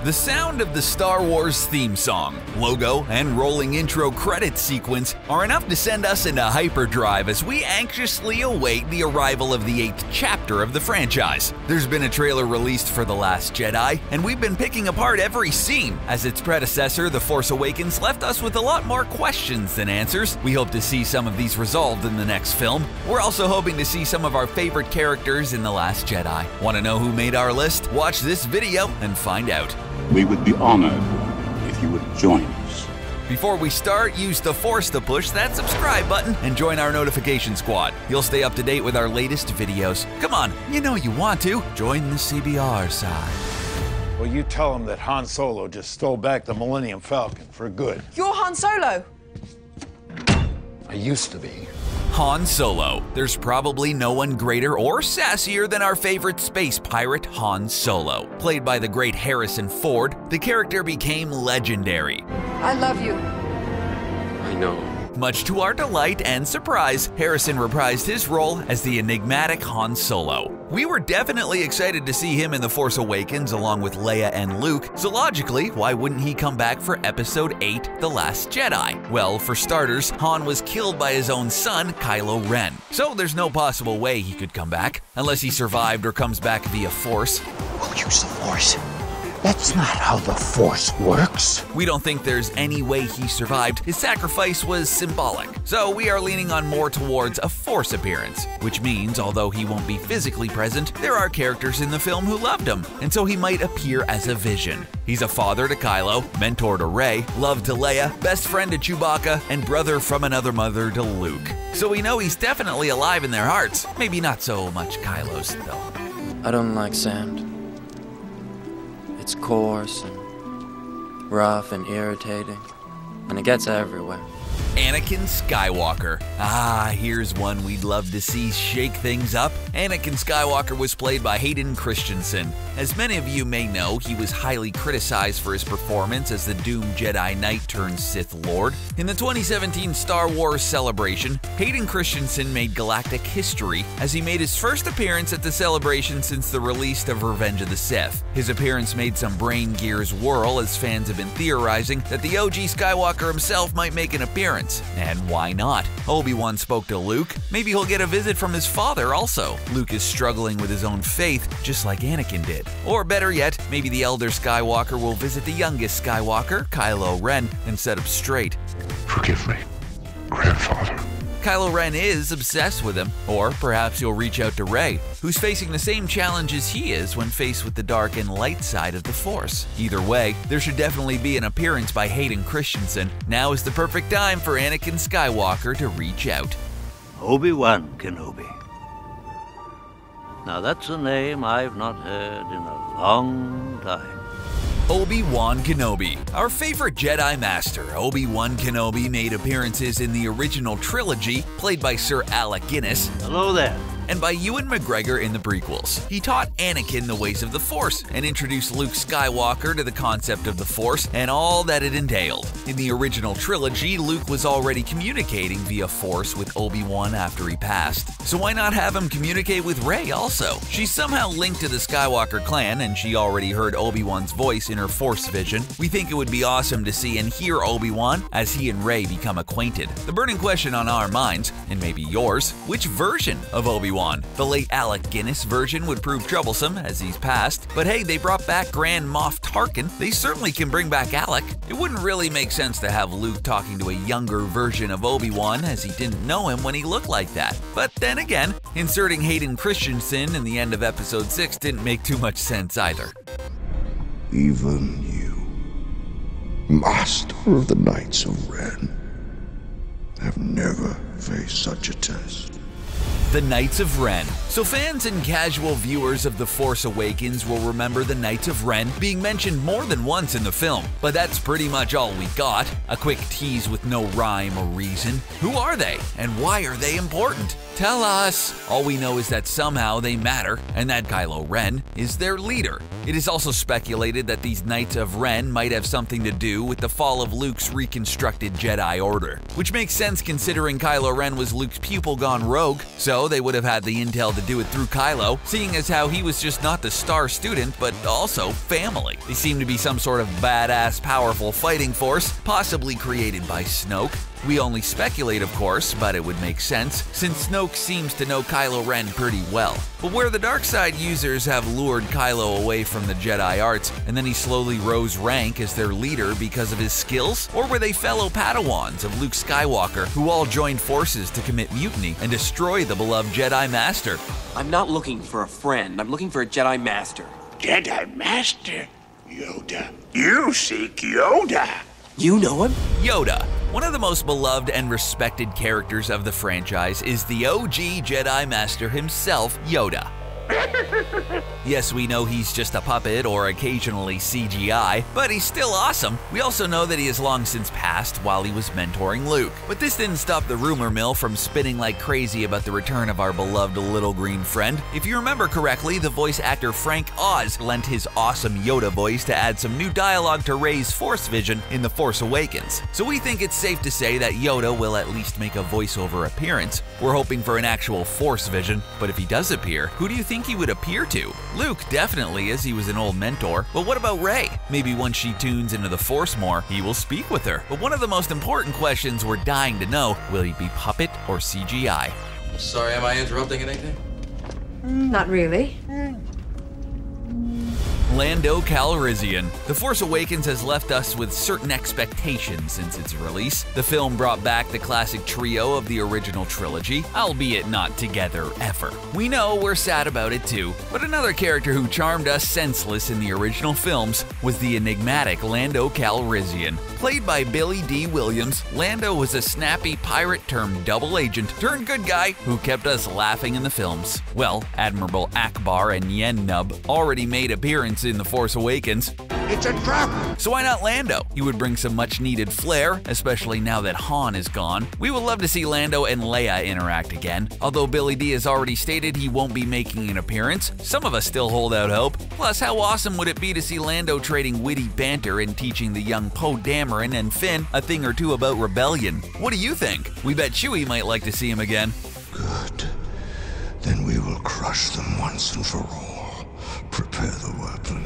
The sound of the Star Wars theme song, logo, and rolling intro credits sequence are enough to send us into hyperdrive as we anxiously await the arrival of the 8th chapter of the franchise. There's been a trailer released for The Last Jedi, and we've been picking apart every scene, as its predecessor, The Force Awakens, left us with a lot more questions than answers. We hope to see some of these resolved in the next film. We're also hoping to see some of our favorite characters in The Last Jedi. Want to know who made our list? Watch this video and find out. We would be honored if you would join us. Before we start, use the Force to push that subscribe button and join our notification squad. You'll stay up to date with our latest videos. Come on, you know you want to. Join the CBR side. Well, you tell him that Han Solo just stole back the Millennium Falcon for good. You're Han Solo. I used to be. Han Solo. There's probably no one greater or sassier than our favorite space pirate, Han Solo. Played by the great Harrison Ford, the character became legendary. I love you. I know. Much to our delight and surprise, Harrison reprised his role as the enigmatic Han Solo. We were definitely excited to see him in The Force Awakens along with Leia and Luke, so logically, why wouldn't he come back for Episode 8, The Last Jedi? Well, for starters, Han was killed by his own son, Kylo Ren, so there's no possible way he could come back, unless he survived or comes back via Force. We'll use the Force. That's not how the Force works. We don't think there's any way he survived. His sacrifice was symbolic. So we are leaning on more towards a Force appearance, which means although he won't be physically present, there are characters in the film who loved him, and so he might appear as a vision. He's a father to Kylo, mentor to Rey, love to Leia, best friend to Chewbacca, and brother from another mother to Luke. So we know he's definitely alive in their hearts. Maybe not so much Kylo's, though. I don't like sand. It's coarse and rough and irritating, and it gets everywhere. Anakin Skywalker. Here's one we'd love to see shake things up. Anakin Skywalker was played by Hayden Christensen. As many of you may know, he was highly criticized for his performance as the doomed Jedi Knight turned Sith Lord. In the 2017 Star Wars celebration, Hayden Christensen made galactic history as he made his first appearance at the celebration since the release of Revenge of the Sith. His appearance made some brain gears whirl as fans have been theorizing that the OG Skywalker himself might make an appearance. And why not? Obi Wan spoke to Luke. Maybe he'll get a visit from his father also. Luke is struggling with his own faith, just like Anakin did. Or better yet, maybe the elder Skywalker will visit the youngest Skywalker, Kylo Ren, and set him straight. Forgive me, grandfather. Kylo Ren is obsessed with him, or perhaps he'll reach out to Rey, who's facing the same challenges he is when faced with the dark and light side of the Force. Either way, there should definitely be an appearance by Hayden Christensen. Now is the perfect time for Anakin Skywalker to reach out. Obi Wan Kenobi. Now that's a name I've not heard in a long time. Obi Wan Kenobi. Our favorite Jedi Master, Obi Wan Kenobi, made appearances in the original trilogy, played by Sir Alec Guinness. Hello there. And by Ewan McGregor in the prequels. He taught Anakin the ways of the Force and introduced Luke Skywalker to the concept of the Force and all that it entailed. In the original trilogy, Luke was already communicating via Force with Obi-Wan after he passed. So why not have him communicate with Rey also? She's somehow linked to the Skywalker clan and she already heard Obi-Wan's voice in her Force vision. We think it would be awesome to see and hear Obi-Wan as he and Rey become acquainted. The burning question on our minds, and maybe yours, which version of Obi-Wan? The late Alec Guinness version would prove troublesome as he's passed, but hey, they brought back Grand Moff Tarkin. They certainly can bring back Alec. It wouldn't really make sense to have Luke talking to a younger version of Obi-Wan as he didn't know him when he looked like that. But then again, inserting Hayden Christensen in the end of Episode 6 didn't make too much sense either. Even you, Master of the Knights of Ren, have never faced such a test. The Knights of Ren. So fans and casual viewers of The Force Awakens will remember the Knights of Ren being mentioned more than once in the film, but that's pretty much all we got. A quick tease with no rhyme or reason. Who are they, and why are they important? Tell us! All we know is that somehow they matter, and that Kylo Ren is their leader. It is also speculated that these Knights of Ren might have something to do with the fall of Luke's reconstructed Jedi Order, which makes sense considering Kylo Ren was Luke's pupil gone rogue, so they would have had the intel to do it through Kylo, seeing as how he was just not the star student, but also family. They seem to be some sort of badass, powerful fighting force, possibly created by Snoke. We only speculate, of course, but it would make sense, since Snoke seems to know Kylo Ren pretty well. But where the dark side users have lured Kylo away from the Jedi arts, and then he slowly rose rank as their leader because of his skills? Or were they fellow Padawans of Luke Skywalker who all joined forces to commit mutiny and destroy the beloved Jedi Master? I'm not looking for a friend, I'm looking for a Jedi Master. Jedi Master? Yoda. You seek Yoda. You know him? Yoda. One of the most beloved and respected characters of the franchise is the OG Jedi Master himself, Yoda. Yes, we know he's just a puppet or occasionally CGI, but he's still awesome. We also know that he has long since passed while he was mentoring Luke. But this didn't stop the rumor mill from spinning like crazy about the return of our beloved little green friend. If you remember correctly, the voice actor Frank Oz lent his awesome Yoda voice to add some new dialogue to Rey's Force vision in The Force Awakens. So we think it's safe to say that Yoda will at least make a voiceover appearance. We're hoping for an actual Force vision, but if he does appear, who do you think he would appear to? Luke definitely, as he was an old mentor, but what about Rey? Maybe once she tunes into the Force more, he will speak with her. But one of the most important questions we're dying to know, will he be puppet or CGI? Sorry, am I interrupting anything? Not really. Lando Calrissian. The Force Awakens has left us with certain expectations since its release. The film brought back the classic trio of the original trilogy, albeit not together ever. We know we're sad about it too, but another character who charmed us senseless in the original films was the enigmatic Lando Calrissian. Played by Billy D. Williams, Lando was a snappy pirate turned double agent turned good guy who kept us laughing in the films. Well, Admiral Akbar and Yen Nub already made appearances in The Force Awakens. It's a trap! So why not Lando? He would bring some much needed flair, especially now that Han is gone. We would love to see Lando and Leia interact again. Although Billy D has already stated he won't be making an appearance, some of us still hold out hope. Plus, how awesome would it be to see Lando trading witty banter and teaching the young Poe Dameron and Finn a thing or two about rebellion? What do you think? We bet Chewie might like to see him again. Good. Then we will crush them once and for all. Prepare the weapon.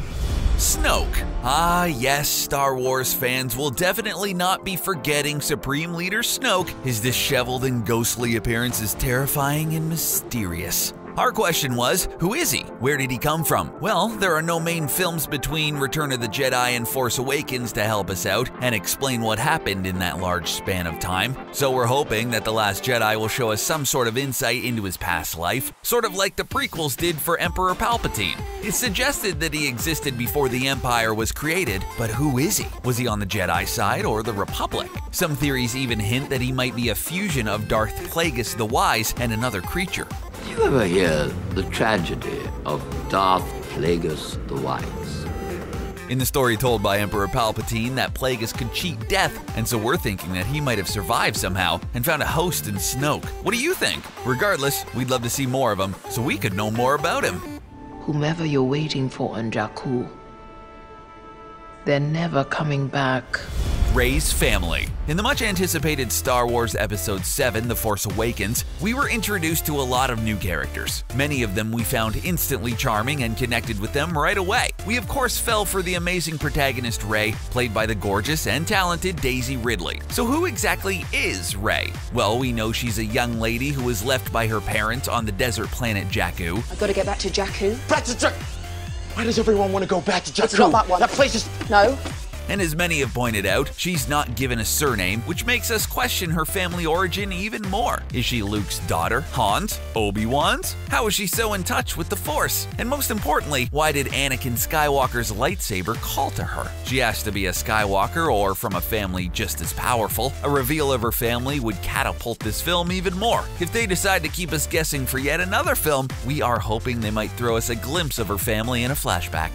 Snoke. Ah, yes, Star Wars fans will definitely not be forgetting Supreme Leader Snoke. His disheveled and ghostly appearance is terrifying and mysterious. Our question was, who is he? Where did he come from? Well, there are no main films between Return of the Jedi and Force Awakens to help us out and explain what happened in that large span of time. So we're hoping that The Last Jedi will show us some sort of insight into his past life, sort of like the prequels did for Emperor Palpatine. It's suggested that he existed before the Empire was created, but who is he? Was he on the Jedi side or the Republic? Some theories even hint that he might be a fusion of Darth Plagueis the Wise and another creature. You ever hear the tragedy of Darth Plagueis the Wise? In the story told by Emperor Palpatine, that Plagueis could cheat death, and so we're thinking that he might have survived somehow and found a host in Snoke. What do you think? Regardless, we'd love to see more of him so we could know more about him. Whomever you're waiting for on Jakku, they're never coming back. Rey's family. In the much-anticipated Star Wars Episode 7, The Force Awakens, we were introduced to a lot of new characters. Many of them we found instantly charming and connected with them right away. We of course fell for the amazing protagonist Rey, played by the gorgeous and talented Daisy Ridley. So who exactly is Rey? Well, we know she's a young lady who was left by her parents on the desert planet Jakku. I've got to get back to Jakku. Back to Jakku! Why does everyone want to go back to Jakku? It's not that one. That place is... No. And as many have pointed out, she's not given a surname, which makes us question her family origin even more. Is she Luke's daughter, Han's, Obi Wan's? How is she so in touch with the Force? And most importantly, why did Anakin Skywalker's lightsaber call to her? She has to be a Skywalker or from a family just as powerful. A reveal of her family would catapult this film even more. If they decide to keep us guessing for yet another film, we are hoping they might throw us a glimpse of her family in a flashback.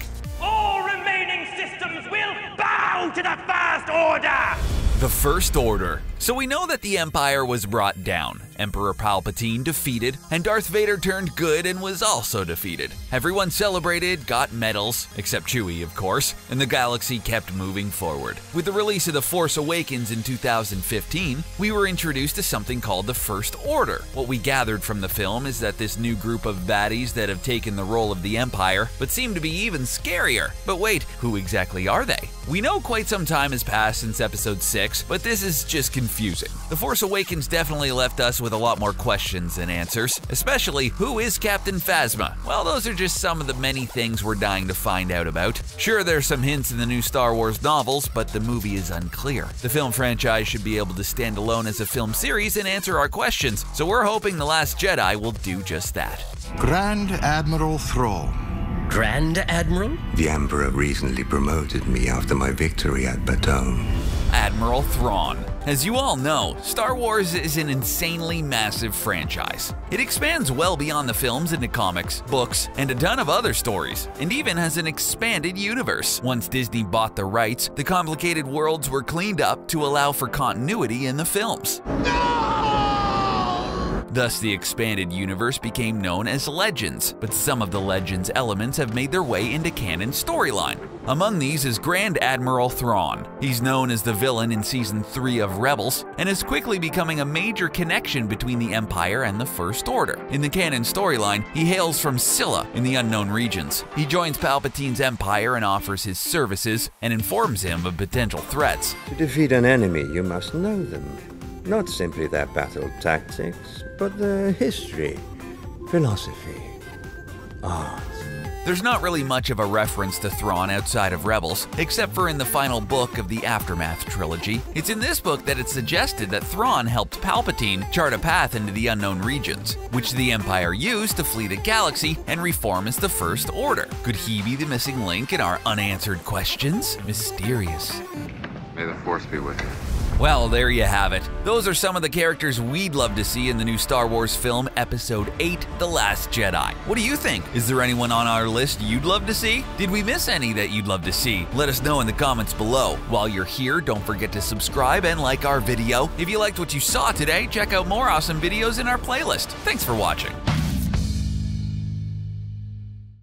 To the First Order! The First Order. So we know that the Empire was brought down. Emperor Palpatine defeated, and Darth Vader turned good and was also defeated. Everyone celebrated, got medals, except Chewie, of course, and the galaxy kept moving forward. With the release of The Force Awakens in 2015, we were introduced to something called the First Order. What we gathered from the film is that this new group of baddies that have taken the role of the Empire, but seem to be even scarier. But wait, who exactly are they? We know quite some time has passed since Episode 6, but this is just confusing. The Force Awakens definitely left us with a lot more questions than answers, especially who is Captain Phasma? Well, those are just some of the many things we're dying to find out about. Sure, there's some hints in the new Star Wars novels, but the movie is unclear. The film franchise should be able to stand alone as a film series and answer our questions, so we're hoping The Last Jedi will do just that. Grand Admiral Thrawn. Grand Admiral? The Emperor recently promoted me after my victory at Baton. Admiral Thrawn. As you all know, Star Wars is an insanely massive franchise. It expands well beyond the films into comics, books, and a ton of other stories, and even has an expanded universe. Once Disney bought the rights, the complicated worlds were cleaned up to allow for continuity in the films. Thus, the expanded universe became known as Legends, but some of the Legends elements have made their way into canon storyline. Among these is Grand Admiral Thrawn. He's known as the villain in Season 3 of Rebels, and is quickly becoming a major connection between the Empire and the First Order. In the canon storyline, he hails from Scylla in the Unknown Regions. He joins Palpatine's Empire and offers his services, and informs him of potential threats. To defeat an enemy, you must know them. Not simply their battle tactics, but their history, philosophy, art. There's not really much of a reference to Thrawn outside of Rebels, except for in the final book of the Aftermath trilogy. It's in this book that it's suggested that Thrawn helped Palpatine chart a path into the Unknown Regions, which the Empire used to flee the galaxy and reform as the First Order. Could he be the missing link in our unanswered questions? Mysterious. May the Force be with you. Well, there you have it. Those are some of the characters we'd love to see in the new Star Wars film, Episode 8, The Last Jedi. What do you think? Is there anyone on our list you'd love to see? Did we miss any that you'd love to see? Let us know in the comments below. While you're here, don't forget to subscribe and like our video. If you liked what you saw today, check out more awesome videos in our playlist. Thanks for watching.